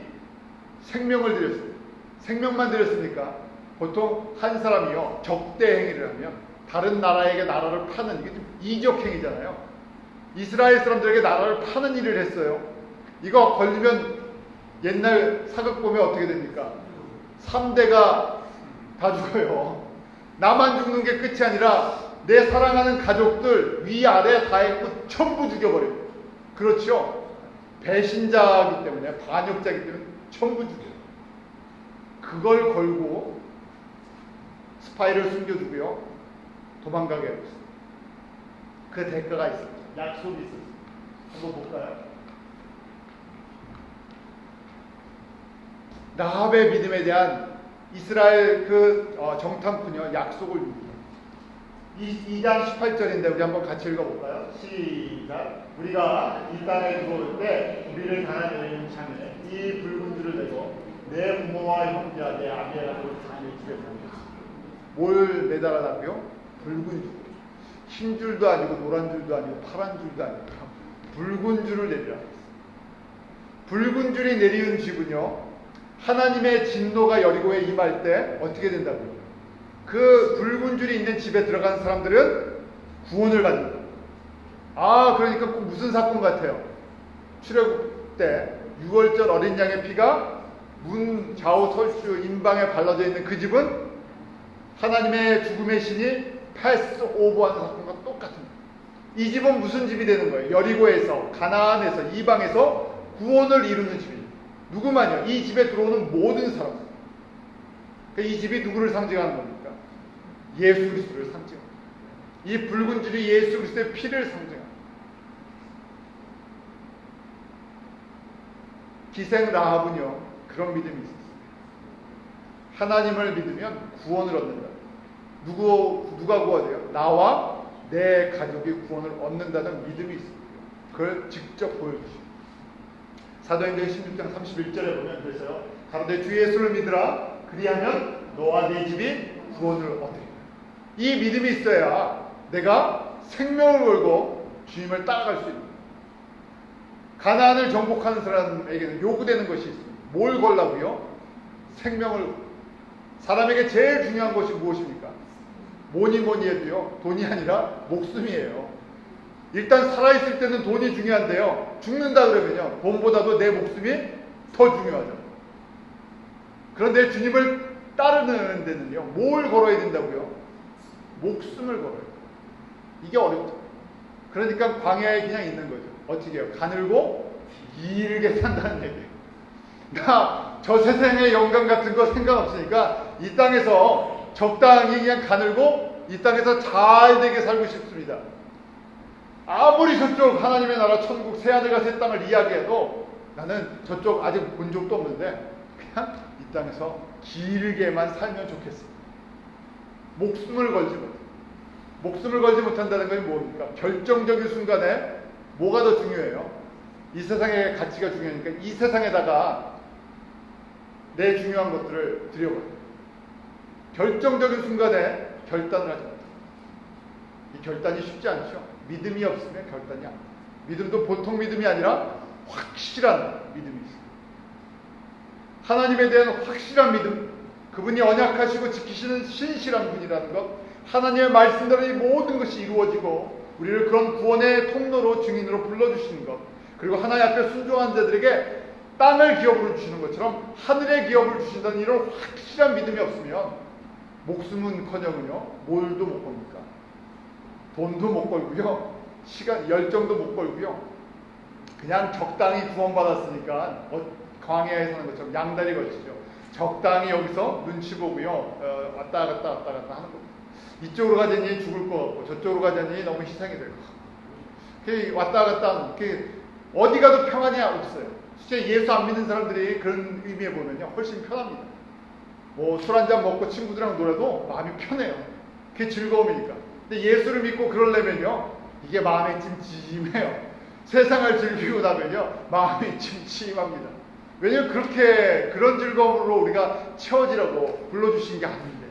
생명을 드렸어요. 생명만 드렸으니까 보통 한 사람이요, 적대 행위를 하면 다른 나라에게 나라를 파는, 이게 좀 이적 행위잖아요. 이스라엘 사람들에게 나라를 파는 일을 했어요. 이거 걸리면 옛날 사극 보면 어떻게 됩니까? 3대가 다 죽어요. 나만 죽는 게 끝이 아니라 내 사랑하는 가족들 위아래 다 했고 전부 죽여버려요. 그렇죠? 배신자이기 때문에, 반역자이기 때문에 전부 죽여요. 그걸 걸고 스파이를 숨겨두고요, 도망가게 하고 있어요. 그 대가가 있어요. 약속이 있어요. 한번 볼까요? 라합의 믿음에 대한 이스라엘 정탐꾼이요, 약속을 줍니다. 2장 18절인데 우리 한번 같이 읽어볼까요? 시작. 우리가 이 땅에 들어올 때 우리를 당한 여인은 참에 이 붉은 줄을 내고 내 부모와 형제와 내 아비와 그 자녀 집에 보냈습니다. 뭘 매달아놨고요? 붉은 줄. 흰 줄도 아니고 노란 줄도 아니고 파란 줄도 아니고 붉은 줄을 내리라. 붉은 줄이 내리는 집은요, 하나님의 진노가 여리고에 임할 때 어떻게 된다고요? 그 붉은 줄이 있는 집에 들어간 사람들은 구원을 받는다. 그러니까 꼭 무슨 사건 같아요? 출애굽 때 6월절 어린 양의 피가 문 좌우 설주 임방에 발라져 있는 그 집은 하나님의 죽음의 신이 패스 오버하는 사건과 똑같습니다. 이 집은 무슨 집이 되는 거예요? 여리고에서, 가나안에서, 이방에서 구원을 이루는 집입니다. 누구만요? 이 집에 들어오는 모든 사람. 그러니까 이 집이 누구를 상징하는 겁니까? 예수 그리스도를 상징합니다. 이 붉은 줄이 예수 그리스도의 피를 상징합니다. 기생 라합은요, 그런 믿음이 있었어요. 하나님을 믿으면 구원을 얻는다. 누가 구원해요? 나와 내 가족이 구원을 얻는다는 믿음이 있습니다. 그걸 직접 보여주십니다. 사도행전 16장 31절에 보면 그래서요, 가로되 주 예수를 믿으라. 그리하면 너와 내 집이 구원을 얻으리라. 이 믿음이 있어야 내가 생명을 걸고 주님을 따라갈 수 있습니다. 가나안을 정복하는 사람에게는 요구되는 것이 있습니다. 뭘 걸라고요? 생명을. 사람에게 제일 중요한 것이 무엇입니까? 뭐니 해도요, 돈이 아니라 목숨이에요. 일단 살아있을 때는 돈이 중요한데요, 죽는다 그러면요, 돈보다도 내 목숨이 더 중요하죠. 그런데 주님을 따르는 데는요, 뭘 걸어야 된다고요? 목숨을 걸어야 돼요. 이게 어렵죠. 그러니까 광야에 그냥 있는 거죠. 어떻게 해요? 가늘고 길게 산다는 얘기예요. 나 저 세상의 영광 같은 거 생각 없으니까 이 땅에서 적당히 그냥 가늘고 이 땅에서 잘 되게 살고 싶습니다. 아무리 저쪽 하나님의 나라 천국 새하늘과 새 땅을 이야기해도 나는 저쪽 아직 본 적도 없는데 그냥 이 땅에서 길게만 살면 좋겠습니다. 목숨을 걸지 못해. 목숨을 걸지 못한다는 것이 뭡니까? 결정적인 순간에 뭐가 더 중요해요? 이 세상의 가치가 중요하니까 이 세상에다가 내 중요한 것들을 들여버려요. 결정적인 순간에 결단을 하지 못해요. 이 결단이 쉽지 않죠. 믿음이 없으면 결단이 안 돼요. 믿음도 보통 믿음이 아니라 확실한 믿음이 있어요. 하나님에 대한 확실한 믿음, 그분이 언약하시고 지키시는 신실한 분이라는 것, 하나님의 말씀대로 이 모든 것이 이루어지고 우리를 그런 구원의 통로로 증인으로 불러주시는 것, 그리고 하나님 앞에 순종한 자들에게 땅을 기업으로 주시는 것처럼 하늘의 기업을 주신다는 이런 확실한 믿음이 없으면 목숨은커녕은요 뭘도 못 겁니까? 돈도 못 걸고요, 시간, 열정도 못 걸고요, 그냥 적당히 구원받았으니까 광야에 사는 것처럼 양다리 걸치죠. 적당히 여기서 눈치 보고요, 왔다 갔다 하는 겁니다. 이쪽으로 가자니 죽을 것 같고 저쪽으로 가자니 너무 희생이 될 것 같고, 왔다 갔다 어디 가도 평안이 없어요. 실제 예수 안 믿는 사람들이 그런 의미에 보면요 훨씬 편합니다. 뭐 술 한잔 먹고 친구들이랑 놀아도 마음이 편해요. 그게 즐거움이니까. 근데 예수를 믿고 그러려면요 이게 마음이 찜찜해요. 세상을 즐기고 나면요 마음이 찜찜합니다. 왜냐면 그렇게 그런 즐거움으로 우리가 채워지라고 불러주신 게 아닌데,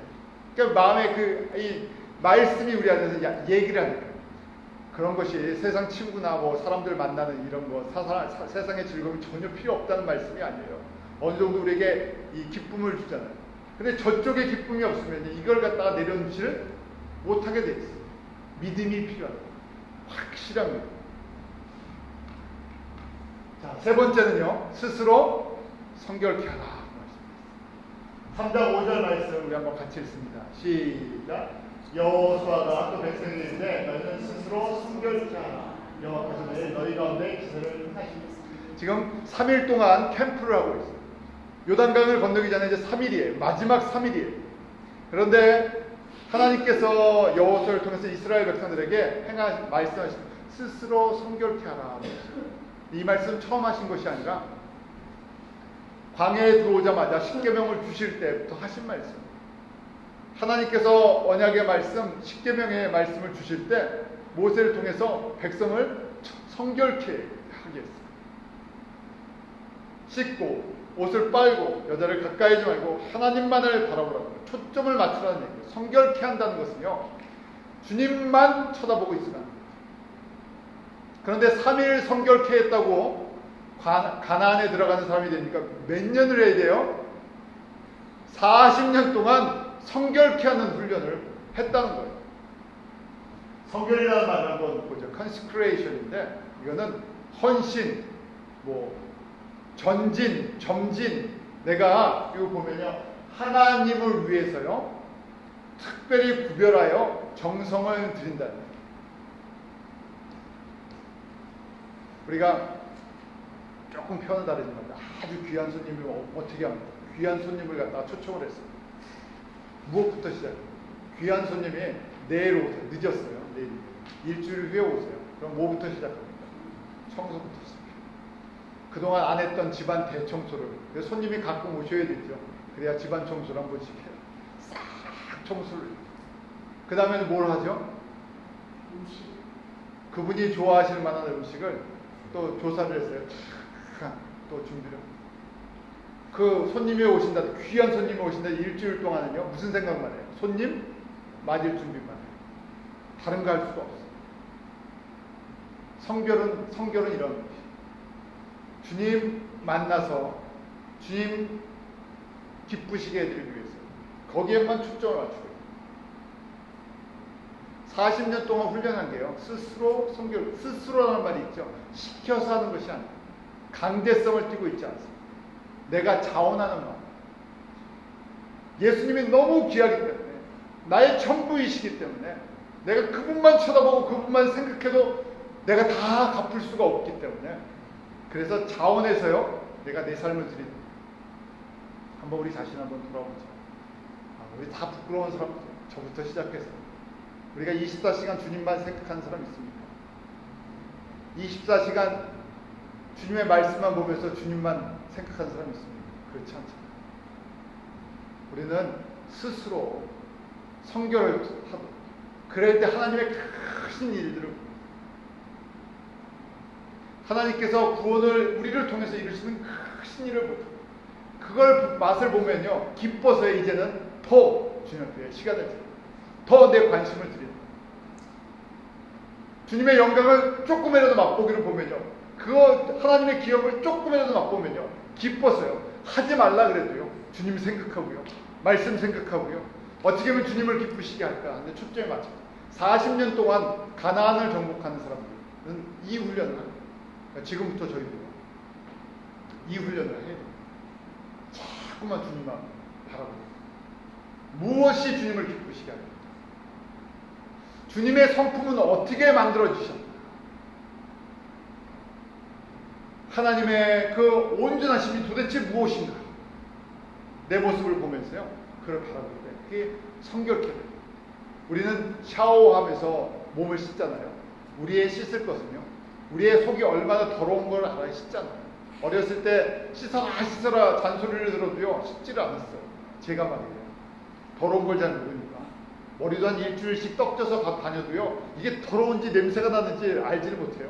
그러니까 마음에 이 말씀이 우리 안에서 얘기를 하니까 그런 것이 세상 친구나 뭐 사람들 만나는 이런 거 세상의 즐거움이 전혀 필요 없다는 말씀이 아니에요. 어느 정도 우리에게 이 기쁨을 주잖아요. 근데 저쪽에 기쁨이 없으면 이걸 갖다가 내려놓지를 못하게 돼 있어요. 믿음이 필요하다. 확실한 믿음. 자, 세 번째는요, 스스로 성결케 하라. 3장 5절 말씀 우리 한번 같이 읽습니다. 시작. 여호수아가 또 백성들인데 너희는 스스로 성결케 하라. 여호와께서 너희 가운데 기사를 하시겠습니다. 지금 3일 동안 캠프를 하고 있어요. 요단강을 건너기 전에 이제 3일이에요. 마지막 3일이에요. 그런데 하나님께서 여호수아를 통해서 이스라엘 백성들에게 말씀하신 스스로 성결케 하라. 이 말씀 처음 하신 것이 아니라 광야에 들어오자마자 십계명을 주실 때부터 하신 말씀. 하나님께서 언약의 말씀, 십계명의 말씀을 주실 때 모세를 통해서 백성을 성결케 하게 했어요. 씻고 옷을 빨고 여자를 가까이 하지 말고 하나님만을 바라보라고 초점을 맞추라는 얘기예요. 성결케 한다는 것은요 주님만 쳐다보고 있으면 안 돼요. 그런데 3일 성결케 했다고 가나안에 들어가는 사람이 되니까 몇 년을 해야 돼요? 40년 동안 성결케 하는 훈련을 했다는 거예요. 성결이라는 말을 한번 보죠. consecration인데 이거는 헌신, 뭐 전진, 점진. 내가 이거 보면요 하나님을 위해서요 특별히 구별하여 정성을 드린다는 거예요. 우리가 조금 표현 다르지만 아주 귀한 손님을 어떻게 합니까? 귀한 손님을 갖다가 초청을 했어요. 무엇부터 시작해요? 귀한 손님이 내일 오세요. 늦었어요. 내일. 일주일 후에 오세요. 그럼 뭐부터 시작합니까? 청소부터 시작해요. 그동안 안 했던 집안 대청소를. 손님이 가끔 오셔야 되죠. 그래야 집안 청소를 한 번씩 해요. 싹 청소를. 그 다음에는 뭘 하죠? 음식. 그분이 좋아하실 만한 음식을 또 조사를 했어요. 또 준비를. 그 손님이 오신다, 귀한 손님이 오신다 일주일 동안은요 무슨 생각만 해요? 손님 맞을 준비만 해요. 다른 거 할 수가 없어요. 성결은 이런 것이. 주님 만나서 주님 기쁘시게 해드리기 위해서 거기에만 초점을 맞추고 40년 동안 훈련한 게요 스스로 성결, 스스로라는 말이 있죠. 시켜서 하는 것이 아니에요. 강제성을 띠고 있지 않습니다. 내가 자원하는 마음. 예수님이 너무 귀하기 때문에, 나의 전부이시기 때문에, 내가 그분만 쳐다보고 그분만 생각해도 내가 다 갚을 수가 없기 때문에, 그래서 자원해서요 내가 내 삶을 드리는. 한번 우리 자신 한번 돌아보자. 우리 다 부끄러운 사람, 저부터 시작해서 우리가 24시간 주님만 생각하는 사람 있습니까? 24시간 주님의 말씀만 보면서 주님만 생각하는 사람 있습니까? 그렇지 않잖아요. 우리는 스스로 성결을 하고, 그럴 때 하나님의 큰 일들을, 하나님께서 구원을 우리를 통해서 이루시는 큰 일을 보고, 그걸 맛을 보면요 기뻐서 이제는 더 주님 앞에 시간을 드리고, 더 내 관심을 드리는, 주님의 영광을 조금이라도 맛보기를 보면요, 그거 하나님의 기업을 조금이라도 맛보면요 기뻐서요 하지 말라 그래도요 주님 생각하고요, 말씀 생각하고요, 어떻게 하면 주님을 기쁘시게 할까 하는 초점에 맞춰 40년 동안 가나안을 정복하는 사람들은 이 훈련을 합니다. 그러니까 지금부터 저희도 이 훈련을 해야 됩니다. 자꾸만 주님만 바라보고, 무엇이 주님을 기쁘시게 할까? 주님의 성품은 어떻게 만들어지셨나? 하나님의 그 온전하심이 도대체 무엇인가? 내 모습을 보면서요 그걸 바라볼 때 그게 성결케 돼요. 우리는 샤워하면서 몸을 씻잖아요. 우리의 씻을 것은요, 우리의 속이 얼마나 더러운 걸 알아야 씻잖아요. 어렸을 때 씻어라 잔소리를 들어도요 씻지를 않았어요. 제가 말이에요. 더러운 걸 잘 모르니까. 머리도 한 일주일씩 떡져서 다녀도요 이게 더러운지 냄새가 나는지 알지를 못해요.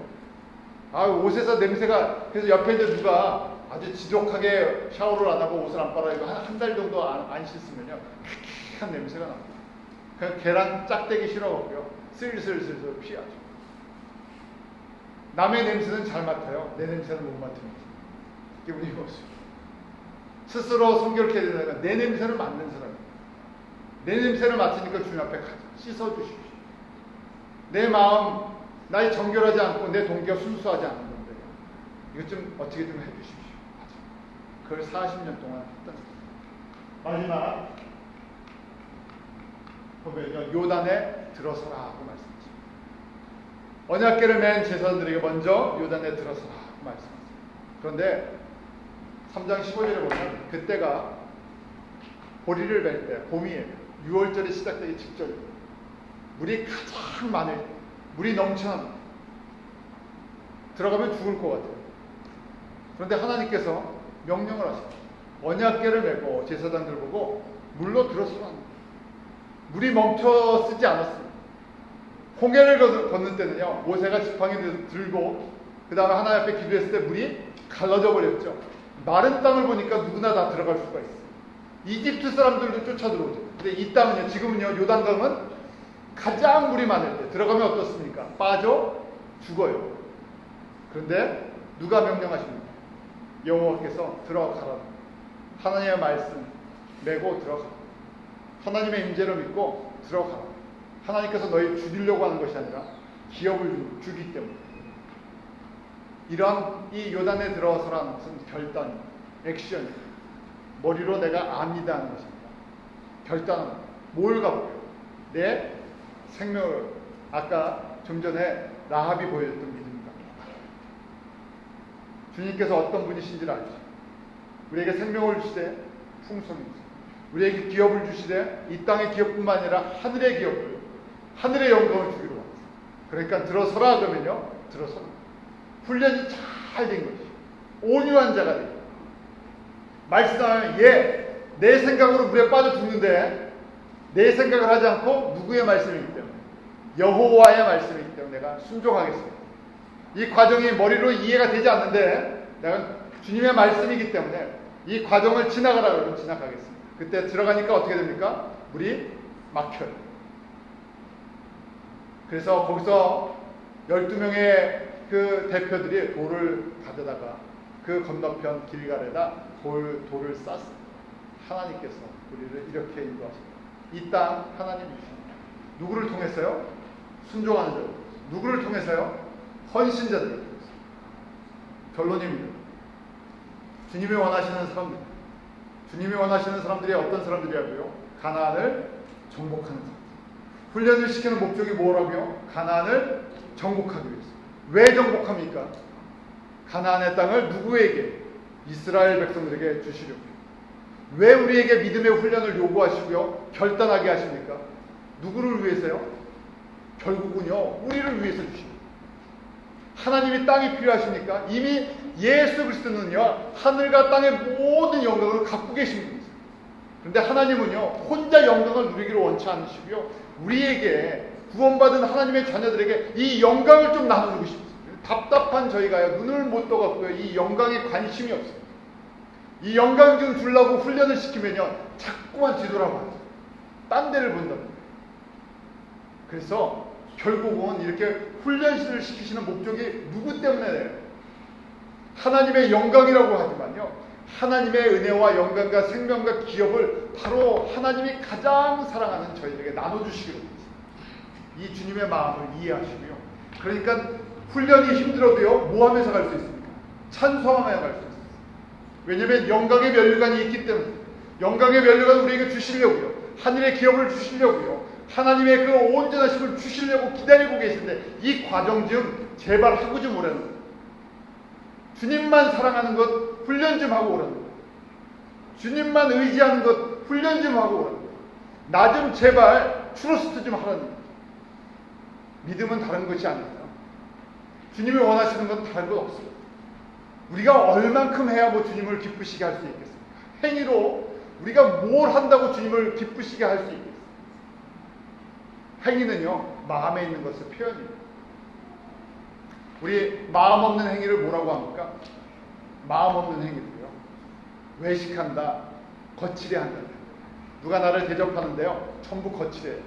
옷에서 냄새가, 그래서 옆에 이제 누가 아주 지독하게 샤워를 안 하고 옷을 안 빨아입고 한 달 정도 안 씻으면요 한 냄새가 납니다. 그냥 계란 짝대기 싫어갖고요 슬슬 피하죠. 남의 냄새는 잘 맡아요. 내 냄새는 못 맡습니다. 이게 우리 모습. 스스로 성결케 되는 내 냄새를 맡는 사람입니다. 내 냄새를 맡으니까 주님 앞에 씻어주십시오. 내 마음, 나의 정결하지 않고 내 동기가 순수하지 않은 건데 이것 좀 어떻게 좀 해주십시오. 그걸 40년 동안 했던 거예요. 마지막 보면요 요단에 들어서라 하고 말씀하십니다. 언약궤를 맨 제사장들에게 먼저 요단에 들어서라 하고 말씀하십니다. 그런데 3장 15절에 보면 그때가 보리를 멜 때, 봄이에요. 6월절이 시작되기 직전입니다. 물이 가장 많을 때, 물이 넘쳐납니다. 들어가면 죽을 것 같아요. 그런데 하나님께서 명령을 하십니다. 언약궤를 메고 제사장들 보고 물로 들어서라. 물이 멈춰 쓰지 않았습니다. 홍해를 걷는 때는요 모세가 지팡이 들고 그 다음에 하나님 앞에 기도했을 때 물이 갈라져 버렸죠. 마른 땅을 보니까 누구나 다 들어갈 수가 있어요. 이집트 사람들도 쫓아 들어오죠. 근데 이 땅은요, 지금은요 요단강은 가장 물이 많을 때 들어가면 어떻습니까? 빠져 죽어요. 그런데 누가 명령하십니까? 여호와께서 들어가라. 하나님의 말씀 메고 들어가라. 하나님의 임재를 믿고 들어가라. 하나님께서 너희 죽이려고 하는 것이 아니라 기업을 주기 때문에. 이러한 이 요단에 들어서라는 것은 결단, 액션, 머리로 내가 압니다 하는 것입니다. 결단은 뭘 갖고요? 내 생명을, 아까 좀 전에 라합이 보여줬던 믿음입니다. 주님께서 어떤 분이신지를 알죠. 우리에게 생명을 주시되 풍성이 있어요. 우리에게 기업을 주시되 이 땅의 기업뿐만 아니라 하늘의 기업을, 하늘의 영광을 주기로 합니다. 그러니까 들어서라 그러면요, 들어서라. 훈련이 잘 된 것이 온유한 자가 되고, 말씀하면 내 생각으로 물에 빠져 죽는데 내 생각을 하지 않고 누구의 말씀이기 때문에, 여호와의 말씀이기 때문에 내가 순종하겠습니다. 이 과정이 머리로 이해가 되지 않는데 내가 주님의 말씀이기 때문에 이 과정을 지나가라 그러면 지나가겠습니다. 그때 들어가니까 어떻게 됩니까? 물이 막혀요. 그래서 거기서 12명의 그 대표들이 돌을 가져다가 그 건너편 길갈에다 돌을 쌌습니다. 하나님께서 우리를 이렇게 인도하십니다. 이 땅 하나님 주십니다. 누구를 통해서요? 순종하는 자들. 누구를 통해서요? 헌신자들을 통해서. 결론입니다. 주님이 원하시는 사람들, 주님이 원하시는 사람들이 어떤 사람들이라고요? 가나안을 정복하는 사람. 훈련을 시키는 목적이 뭐라고요? 가나안을 정복하기 위해서. 왜 정복합니까? 가나안의 땅을 누구에게? 이스라엘 백성들에게 주시려고요. 왜 우리에게 믿음의 훈련을 요구하시고요? 결단하게 하십니까? 누구를 위해서요? 결국은요, 우리를 위해서 주십니다. 하나님이 땅이 필요하십니까? 이미 예수 그리스도는요, 하늘과 땅의 모든 영광을 갖고 계신 분이세요. 그런데 하나님은요, 혼자 영광을 누리기를 원치 않으시고요, 우리에게 구원받은 하나님의 자녀들에게 이 영광을 좀 나눠주고 싶습니다. 답답한 저희가요, 눈을 못 떠갖고요, 이 영광에 관심이 없어요. 이 영광 좀 주려고 훈련을 시키면요, 자꾸만 뒤돌아봐요. 딴 데를 본답니다. 그래서 결국은 이렇게 훈련을 시키시는 목적이 누구 때문에 하나님의 영광이라고 하지만요, 하나님의 은혜와 영광과 생명과 기업을 바로 하나님이 가장 사랑하는 저희에게 나눠주시기로 합니다. 이 주님의 마음을 이해하시고요. 그러니까 훈련이 힘들어도요, 뭐 하면서 갈 수 있습니까? 찬송하면서 갈 수 있습니다. 왜냐하면 영광의 면류관이 있기 때문에. 영광의 면류관을 우리에게 주시려고요, 하늘의 기업을 주시려고요, 하나님의 그 온전하심을 주시려고 기다리고 계신데, 이 과정 좀 제발 하고 좀 오라는 거예요. 주님만 사랑하는 것 훈련 좀 하고 오라는 거예요. 주님만 의지하는 것 훈련 좀 하고 오라는 거예요. 나 좀 제발 트러스트 좀 하라는 거예요. 믿음은 다른 것이 아니에요. 주님이 원하시는 건 다른 것 없어요. 우리가 얼만큼 해야 뭐 주님을 기쁘시게 할 수 있겠습니까? 행위로 우리가 뭘 한다고 주님을 기쁘시게 할 수 있겠습니까? 행위는요, 마음에 있는 것을 표현해요. 우리 마음 없는 행위를 뭐라고 합니까? 마음 없는 행위도요, 외식한다, 거칠해 한다. 누가 나를 대접하는데요, 전부 거칠해요.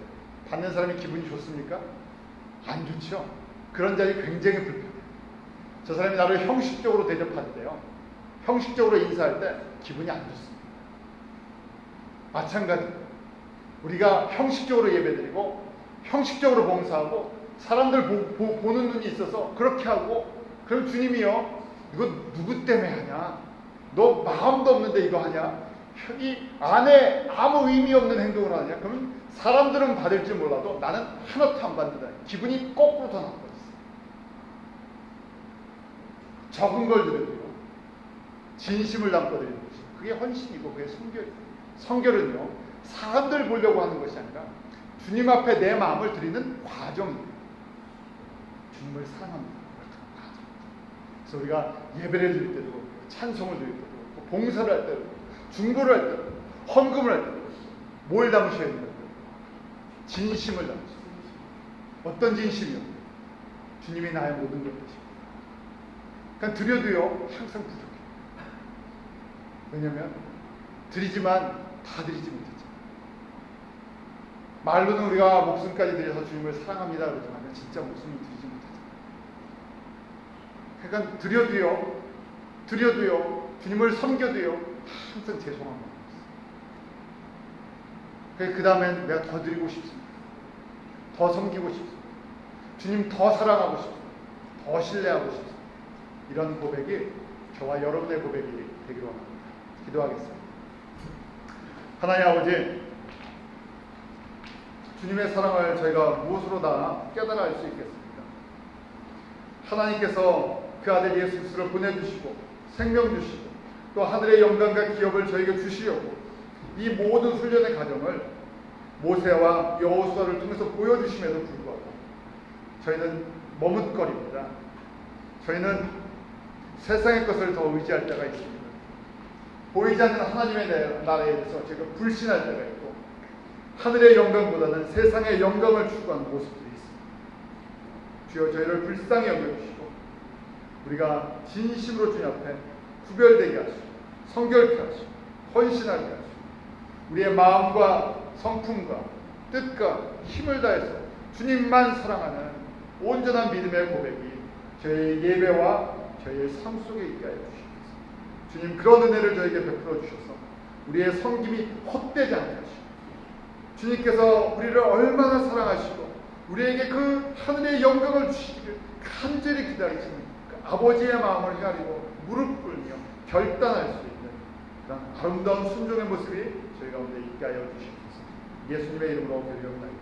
받는 사람이 기분이 좋습니까? 안 좋죠. 그런 자리 굉장히 불편해요. 저 사람이 나를 형식적으로 대접하는데요, 형식적으로 인사할 때 기분이 안 좋습니다. 마찬가지, 우리가 형식적으로 예배드리고 형식적으로 봉사하고 사람들 보는 눈이 있어서 그렇게 하고, 그럼 주님이요, 이거 누구 때문에 하냐? 너 마음도 없는데 이거 하냐? 이 안에 아무 의미 없는 행동을 하냐? 그러면 사람들은 받을지 몰라도 나는 하나도 안 받는다. 기분이 거꾸로 더 나빠졌어요. 적은 걸 드려도요, 진심을 담고 드리는 것이, 그게 헌신이고 그게 성결이에요. 성결은요, 사람들 보려고 하는 것이 아니라 주님 앞에 내 마음을 드리는 과정이에요. 주님을 사랑합니다. 그래서 우리가 예배를 드릴 때도, 찬송을 드릴 때도, 봉사를 할 때도, 중보를 할 때도, 헌금을 할 때도 뭘 담으셔야 됩니까? 진심을 담으셔야 돼요. 어떤 진심이요? 주님이 나의 모든 것 되십니다. 그러니까 드려도요, 항상 부족해요. 왜냐하면 드리지만 다 드리지 못했죠. 말로는 우리가 목숨까지 드려서 주님을 사랑합니다 그러지만 진짜 목숨을 드리지 못하죠. 그러니까 드려도요, 주님을 섬겨도요, 항상 죄송한 마음이 있어요. 그 다음엔 내가 더 드리고 싶습니다. 더 섬기고 싶습니다. 주님 더 사랑하고 싶습니다. 더 신뢰하고 싶습니다. 이런 고백이 저와 여러분의 고백이 되기로 합니다. 기도하겠습니다. 하나님 아버지, 주님의 사랑을 저희가 무엇으로 다 깨달아 알 수 있겠습니까? 하나님께서 그 아들 예수 그리스도를 보내주시고 생명 주시고 또 하늘의 영광과 기업을 저에게 주시려고 이 모든 훈련의 과정을 모세와 여호수아를 통해서 보여주심에도 불구하고 저희는 머뭇거립니다. 저희는 세상의 것을 더 의지할 때가 있습니다. 보이지 않는 하나님의 나라에 대해서 제가 불신할 때가 있고, 하늘의 영광보다는 세상의 영광을 추구하는 모습들이 있습니다. 주여, 저희를 불쌍히 여겨주시고 우리가 진심으로 주님 앞에 구별되게 하시고 성결케 하시고 헌신하게 하시고 우리의 마음과 성품과 뜻과 힘을 다해서 주님만 사랑하는 온전한 믿음의 고백이 저희의 예배와 저희의 삶 속에 있게 하여 주시옵소서. 주님, 그런 은혜를 저에게 베풀어 주셔서 우리의 섬김이 헛되지 않게 하시고, 주님께서 우리를 얼마나 사랑하시고 우리에게 그 하늘의 영광을 주시기를 간절히 기다리시는 그 아버지의 마음을 헤아리고 무릎 꿇며 결단할 수 있는 그런 아름다운 순종의 모습이 저희 가운데 있게 하여 주시옵소서. 예수님의 이름으로 기도하옵나이다.